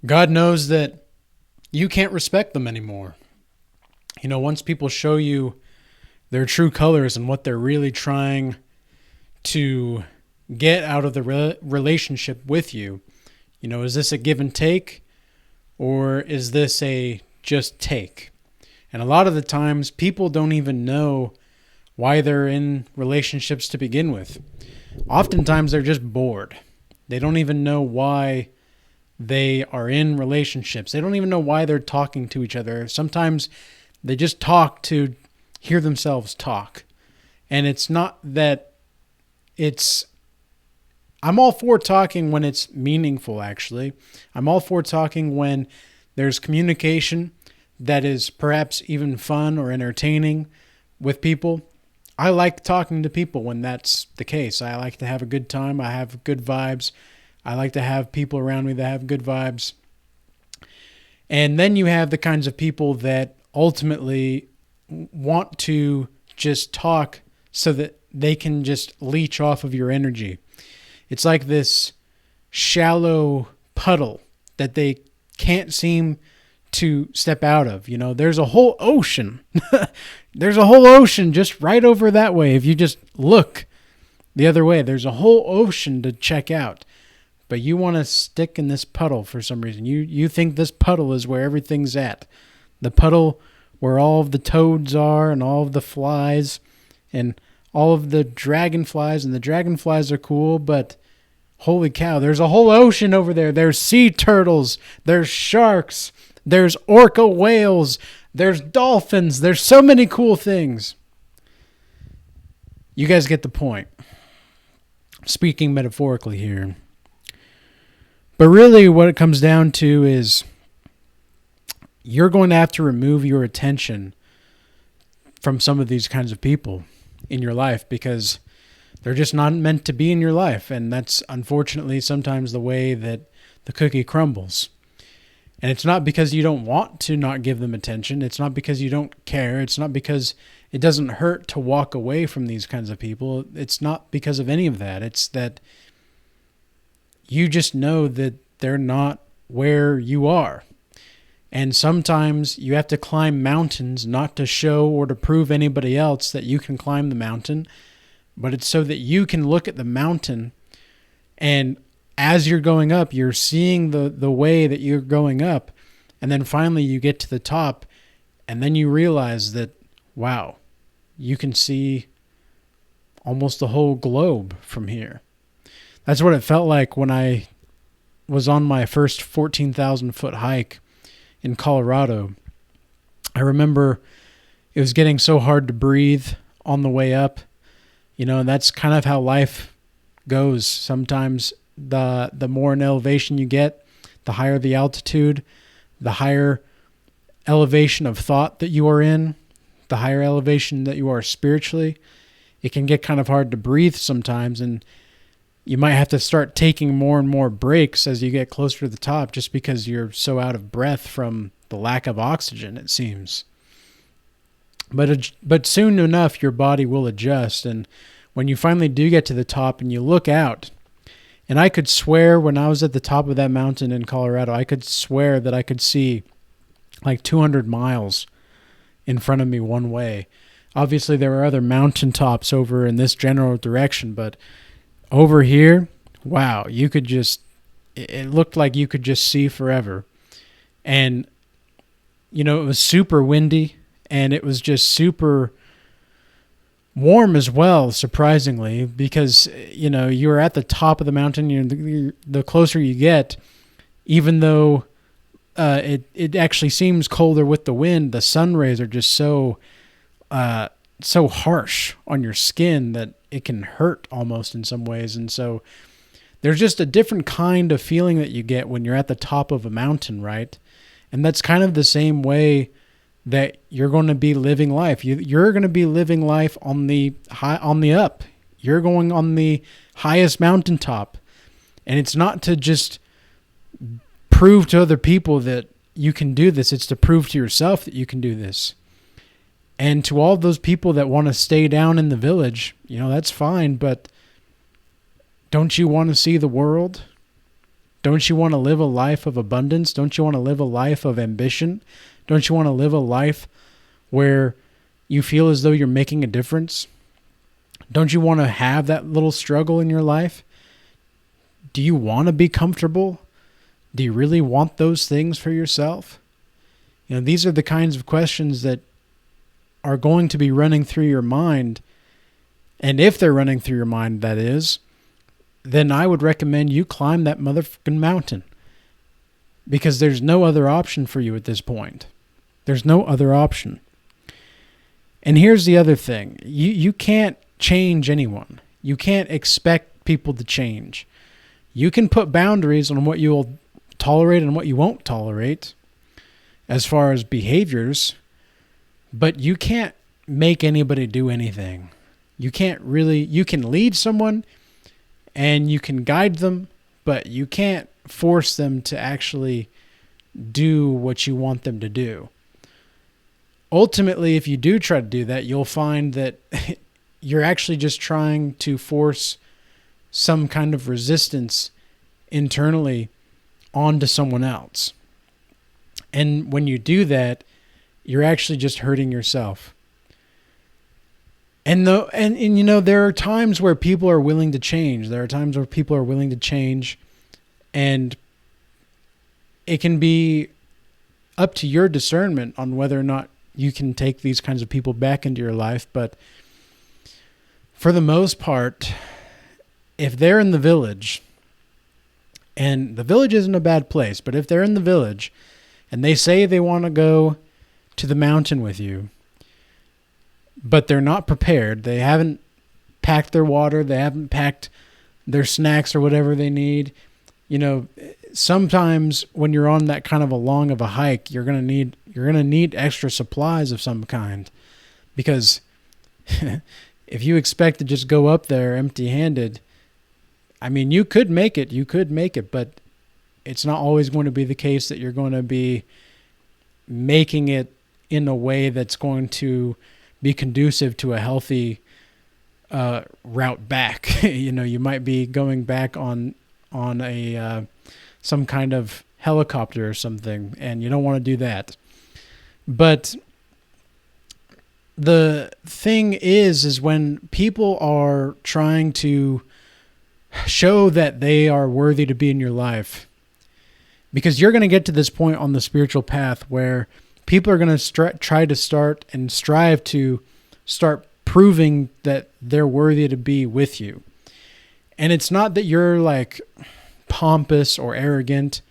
God knows that you can't respect them anymore. Once people show you their true colors and what they're really trying to get out of the relationship with you, is this a give and take or is this a just take? And a lot of the times people don't even know why they're in relationships to begin with. Oftentimes they're just bored. They don't even know why they are in relationships. They don't even know why they're talking to each other. Sometimes they just talk to hear themselves talk. And it's not that it's... I'm all for talking when it's meaningful, actually. I'm all for talking when there's communication that is perhaps even fun or entertaining with people. I like talking to people when that's the case. I like to have a good time. I have good vibes. I like to have people around me that have good vibes. And then you have the kinds of people that ultimately want to just talk so that they can just leech off of your energy. It's like this shallow puddle that they can't seem to step out of. There's a whole ocean. There's a whole ocean just right over that way. If you just look the other way, there's a whole ocean to check out. But you want to stick in this puddle for some reason. You think this puddle is where everything's at. The puddle where all of the toads are and all of the flies and all of the dragonflies. And the dragonflies are cool, but holy cow, there's a whole ocean over there. There's sea turtles. There's sharks. There's orca whales. There's dolphins. There's so many cool things. You guys get the point. Speaking metaphorically here. But really what it comes down to is you're going to have to remove your attention from some of these kinds of people in your life because they're just not meant to be in your life. And that's unfortunately sometimes the way that the cookie crumbles. And it's not because you don't want to not give them attention. It's not because you don't care. It's not because it doesn't hurt to walk away from these kinds of people. It's not because of any of that. It's that you just know that they're not where you are. And sometimes you have to climb mountains not to show or to prove anybody else that you can climb the mountain, but it's so that you can look at the mountain and as you're going up, you're seeing the way that you're going up. And then finally you get to the top and then you realize that, wow, you can see almost the whole globe from here. That's what it felt like when I was on my first 14,000 foot hike in Colorado. I remember it was getting so hard to breathe on the way up, and that's kind of how life goes. Sometimes the more in elevation you get, the higher the altitude, the higher elevation of thought that you are in, the higher elevation that you are spiritually. It can get kind of hard to breathe sometimes, and you might have to start taking more and more breaks as you get closer to the top just because you're so out of breath from the lack of oxygen, it seems. But soon enough, your body will adjust, and when you finally do get to the top and you look out, and I could swear when I was at the top of that mountain in Colorado, I could swear that I could see like 200 miles in front of me one way. Obviously, there were other mountaintops over in this general direction, but over here, wow, it looked like you could just see forever. And, it was super windy, and it was just super warm as well, surprisingly, because, you're at the top of the mountain. The closer you get, even though it actually seems colder with the wind, the sun rays are just so harsh on your skin that it can hurt almost in some ways. And so there's just a different kind of feeling that you get when you're at the top of a mountain, right? And that's kind of the same way that you're going to be living life. You're going to be living life on the up. You're going on the highest mountaintop. And it's not to just prove to other people that you can do this. It's to prove to yourself that you can do this. And to all those people that want to stay down in the village, that's fine. But don't you want to see the world? Don't you want to live a life of abundance? Don't you want to live a life of ambition? Don't you want to live a life where you feel as though you're making a difference? Don't you want to have that little struggle in your life? Do you want to be comfortable? Do you really want those things for yourself? These are the kinds of questions that are going to be running through your mind. And if they're running through your mind, that is, then I would recommend you climb that motherfucking mountain. Because there's no other option for you at this point. There's no other option. And here's the other thing. You can't change anyone. You can't expect people to change. You can put boundaries on what you'll tolerate and what you won't tolerate as far as behaviors, but you can't make anybody do anything. You can lead someone and you can guide them, but you can't force them to actually do what you want them to do. Ultimately, if you do try to do that, you'll find that you're actually just trying to force some kind of resistance internally onto someone else. And when you do that, you're actually just hurting yourself. And there are times where people are willing to change. There are times where people are willing to change, and it can be up to your discernment on whether or not you can take these kinds of people back into your life. But for the most part, if they're in the village, and the village isn't a bad place, but if they're in the village and they say they want to go to the mountain with you, but they're not prepared, they haven't packed their water, they haven't packed their snacks or whatever they need. Sometimes when you're on that kind of a hike, you're going to need extra supplies of some kind, because if you expect to just go up there empty-handed, you could make it, but it's not always going to be the case that you're going to be making it in a way that's going to be conducive to a healthy route back. You might be going back on a some kind of helicopter or something, and you don't want to do that. But the thing is when people are trying to show that they are worthy to be in your life, because you're going to get to this point on the spiritual path where people are going to try to start and strive to start proving that they're worthy to be with you. And it's not that you're like pompous or arrogant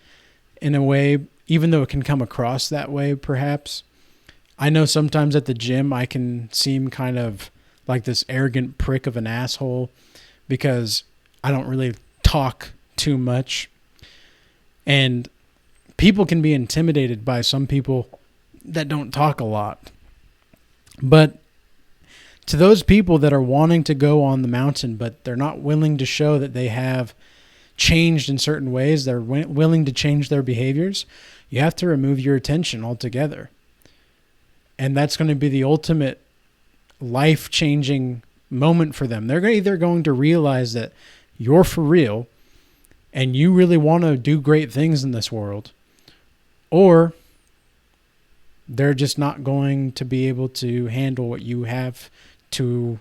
in a way, even though it can come across that way perhaps. I know sometimes at the gym I can seem kind of like this arrogant prick of an asshole because I don't really talk too much. And people can be intimidated by some people that don't talk a lot. But to those people that are wanting to go on the mountain, but they're not willing to show that they have changed in certain ways, they're willing to change their behaviors, you have to remove your attention altogether. And that's going to be the ultimate life-changing moment for them. They're either going to realize that you're for real and you really want to do great things in this world, or they're just not going to be able to handle what you have to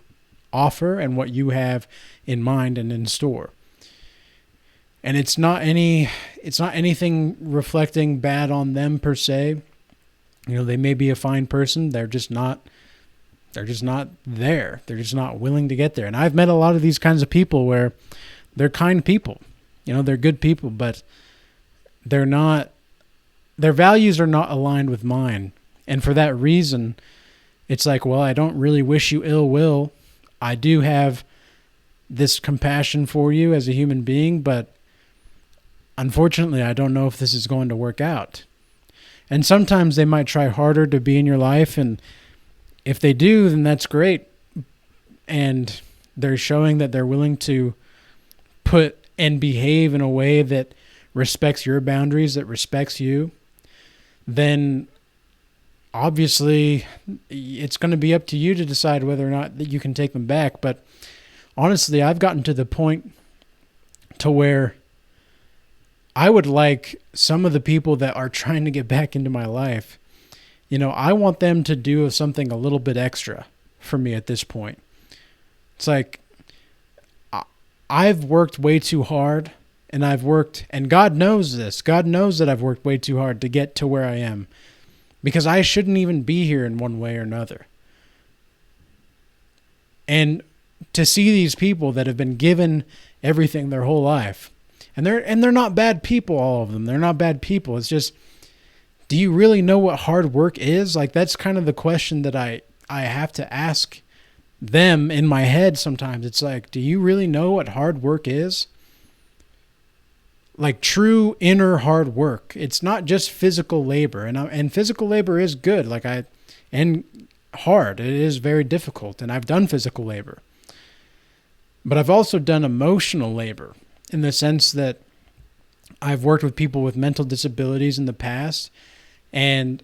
offer and what you have in mind and in store. And it's not anything reflecting bad on them per se. They may be a fine person. They're just not there. They're just not willing to get there. And I've met a lot of these kinds of people where they're kind people. They're good people, but their values are not aligned with mine. And for that reason, it's like, well, I don't really wish you ill will. I do have this compassion for you as a human being, but unfortunately, I don't know if this is going to work out. And sometimes they might try harder to be in your life, and if they do, then that's great. And they're showing that they're willing to put and behave in a way that respects your boundaries, that respects you. Then obviously it's going to be up to you to decide whether or not that you can take them back. But honestly, I've gotten to the point to where I would like some of the people that are trying to get back into my life, I want them to do something a little bit extra for me at this point. It's like, I've worked way too hard, and God knows this. God knows that I've worked way too hard to get to where I am, because I shouldn't even be here in one way or another. And to see these people that have been given everything their whole life, and they're not bad people, all of them. They're not bad people. It's just, do you really know what hard work is? Like, that's kind of the question that I have to ask them in my head sometimes. It's like, do you really know what hard work is? Like, true inner hard work. It's not just physical labor, and physical labor is good. And hard. It is very difficult, and I've done physical labor. But I've also done emotional labor, in the sense that I've worked with people with mental disabilities in the past, and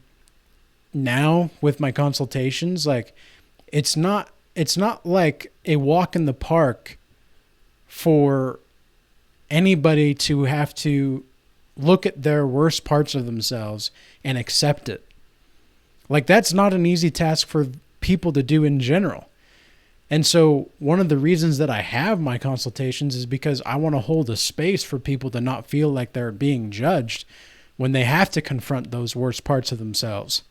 now with my consultations, like, it's not like a walk in the park for anybody to have to look at their worst parts of themselves and accept it. Like, that's not an easy task for people to do in general. And so one of the reasons that I have my consultations is because I want to hold a space for people to not feel like they're being judged when they have to confront those worst parts of themselves.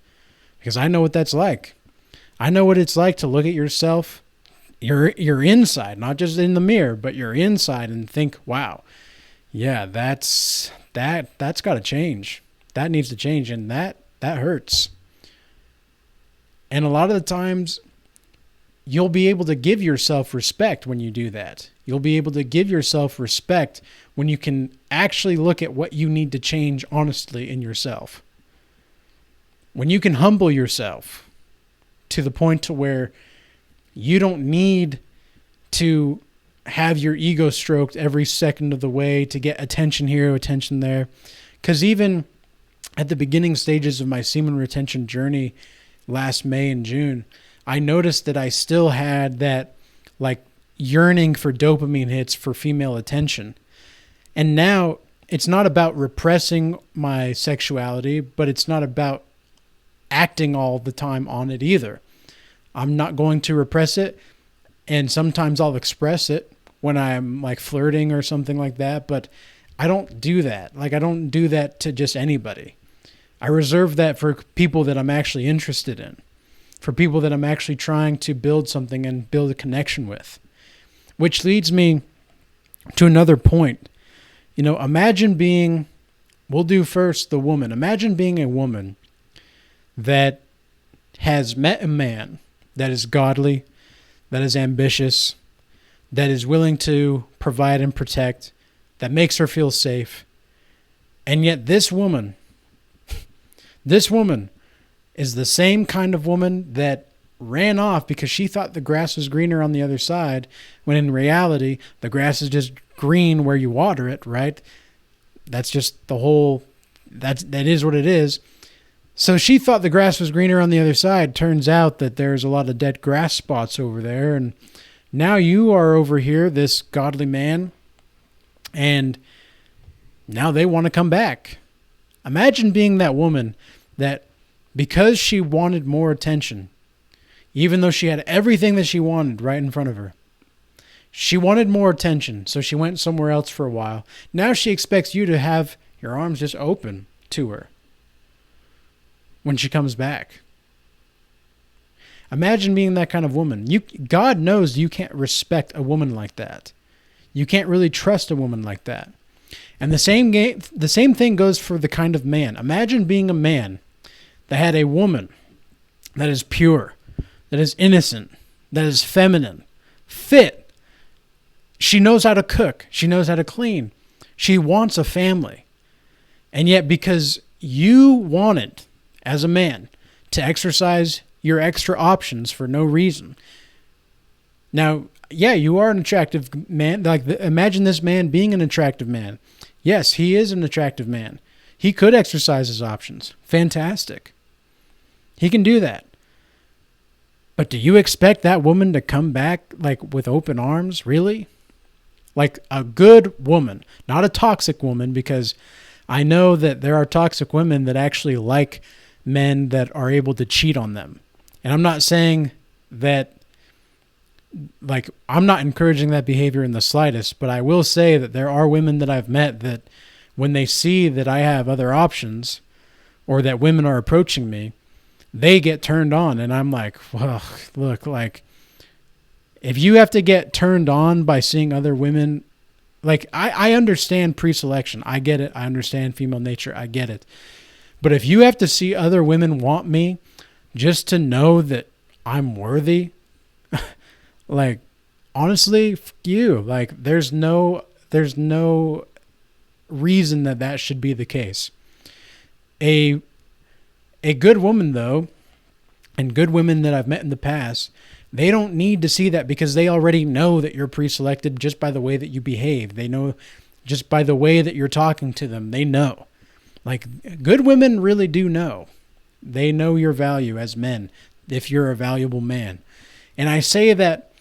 Because I know what that's like. I know what it's like to look at yourself, your inside, not just in the mirror, but your inside, and think, wow, yeah, that's got to change. That needs to change, and that hurts. And a lot of the times, you'll be able to give yourself respect when you do that. You'll be able to give yourself respect when you can actually look at what you need to change honestly in yourself. When you can humble yourself to the point to where you don't need to have your ego stroked every second of the way to get attention here, attention there. Because even at the beginning stages of my semen retention journey last May and June, I noticed that I still had that, like, yearning for dopamine hits for female attention. And now it's not about repressing my sexuality, but it's not about acting all the time on it either. I'm not going to repress it, and sometimes I'll express it when I'm like flirting or something like that, but I don't do that. Like, I don't do that to just anybody. I reserve that for people that I'm actually interested in, for people that I'm actually trying to build something and build a connection with. Which leads me to another point. Imagine being, we'll do first the woman. Imagine being a woman that has met a man that is godly, that is ambitious, that is willing to provide and protect, that makes her feel safe. And yet this woman is the same kind of woman that ran off because she thought the grass was greener on the other side, when in reality, the grass is just green where you water it, right? That's just that is what it is. So she thought the grass was greener on the other side. Turns out that there's a lot of dead grass spots over there. And now you are over here, this godly man, and now they want to come back. Imagine being that woman that, because she wanted more attention, even though she had everything that she wanted right in front of her, she wanted more attention, so she went somewhere else for a while. Now she expects you to have your arms just open to her when she comes back. Imagine being that kind of woman. God knows you can't respect a woman like that. You can't really trust a woman like that. And the same thing goes for the kind of man. Imagine being a man that had a woman that is pure, that is innocent, that is feminine, fit. She knows how to cook. She knows how to clean. She wants a family. And yet, because you wanted, as a man, to exercise your extra options for no reason. Now, yeah, you are an attractive man. Imagine this man being an attractive man. Yes, he is an attractive man. He could exercise his options. Fantastic. He can do that. But do you expect that woman to come back with open arms? Really? Like a good woman, not a toxic woman, because I know that there are toxic women that actually like men that are able to cheat on them. And I'm not saying that, like, I'm not encouraging that behavior in the slightest, but I will say that there are women that I've met that when they see that I have other options or that women are approaching me, they get turned on. And I'm like, well, look, like, if you have to get turned on by seeing other women, like, I understand pre-selection. I get it. I understand female nature. I get it. But if you have to see other women want me just to know that I'm worthy, like, honestly, fuck you. Like, there's no reason that should be the case. A good woman, though, and good women that I've met in the past, they don't need to see that because they already know that you're pre-selected just by the way that you behave. They know just by the way that you're talking to them. They know. Like, good women really do know. They know your value as men if you're a valuable man. And I say that,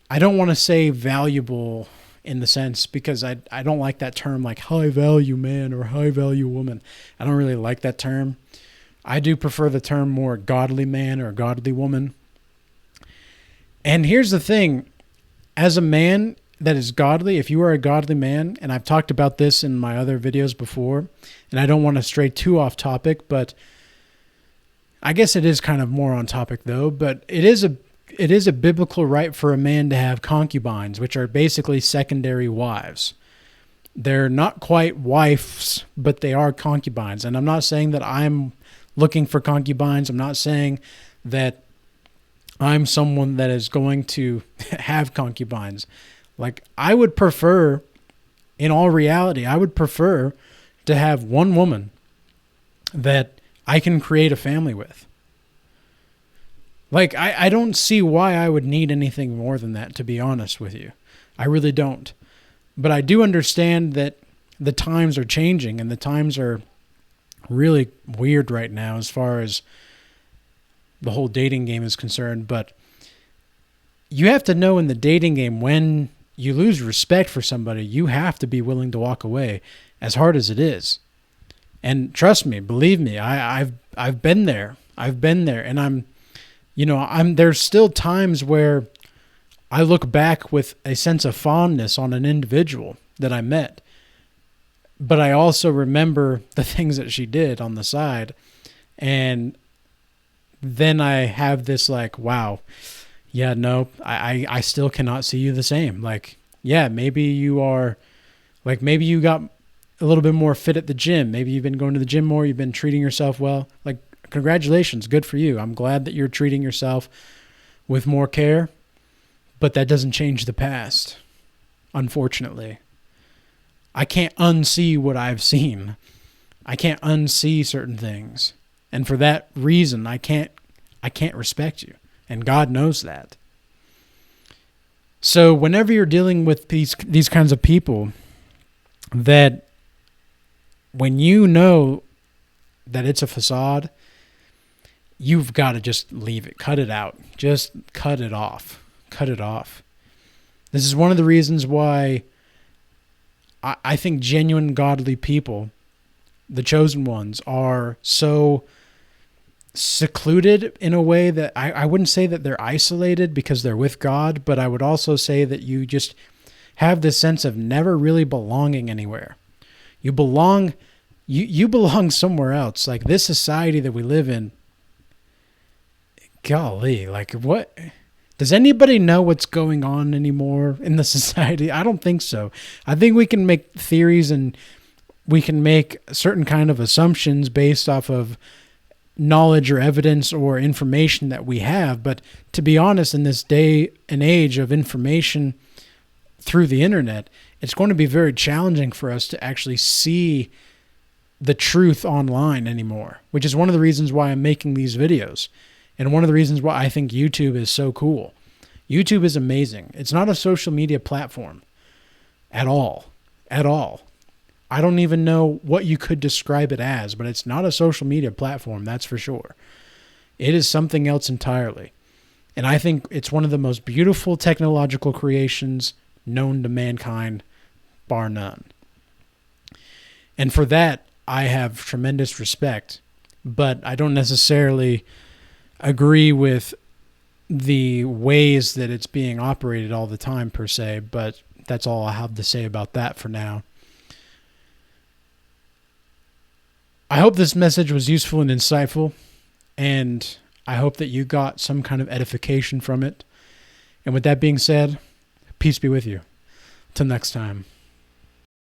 I don't want to say valuable in the sense because I don't like that term, like high value man or high value woman. I don't really like that term. I do prefer the term more godly man or godly woman. And here's the thing. As a man that is godly, if you are a godly man, and I've talked about this in my other videos before, and I don't want to stray too off topic, but I guess it is kind of more on topic though, but it is a biblical right for a man to have concubines, which are basically secondary wives. They're not quite wives, but they are concubines. And I'm not saying that I'm looking for concubines. I'm not saying that I'm someone that is going to have concubines. Like, I would prefer, in all reality, I would prefer to have one woman that I can create a family with. Like, I don't see why I would need anything more than that, to be honest with you. I really don't. But I do understand that the times are changing, and the times are really weird right now as far as the whole dating game is concerned. But you have to know in the dating game, when you lose respect for somebody, you have to be willing to walk away, as hard as it is. And trust me, believe me, I've been there. I've been there, and there's still times where I look back with a sense of fondness on an individual that I met. But I also remember the things that she did on the side. And then I have this like, wow, yeah, no, I still cannot see you the same. Like, yeah, maybe you are, like, maybe you got a little bit more fit at the gym. Maybe you've been going to the gym more. You've been treating yourself well. Like, congratulations. Good for you. I'm glad that you're treating yourself with more care, but that doesn't change the past. Unfortunately, I can't unsee what I've seen. I can't unsee certain things. And for that reason, I can't respect you. And God knows that. So whenever you're dealing with these kinds of people, that when you know that it's a facade, you've got to just leave it. Cut it out. Just cut it off. Cut it off. This is one of the reasons why I think genuine godly people, the chosen ones, are so secluded in a way that I wouldn't say that they're isolated because they're with God, but I would also say that you just have this sense of never really belonging anywhere. You belong somewhere else. Like, this society that we live in, golly, like, what? Does anybody know what's going on anymore in the society? I don't think so. I think we can make theories and we can make certain kind of assumptions based off of knowledge or evidence or information that we have. But to be honest, in this day and age of information through the internet, it's going to be very challenging for us to actually see the truth online anymore, which is one of the reasons why I'm making these videos. And one of the reasons why I think YouTube is so cool. YouTube is amazing. It's not a social media platform at all. At all. I don't even know what you could describe it as, but it's not a social media platform, that's for sure. It is something else entirely. And I think it's one of the most beautiful technological creations known to mankind, bar none. And for that, I have tremendous respect, but I don't necessarily agree with the ways that it's being operated all the time per se, but that's all I have to say about that for now. I hope this message was useful and insightful, and I hope that you got some kind of edification from it. And with that being said, peace be with you. Till next time.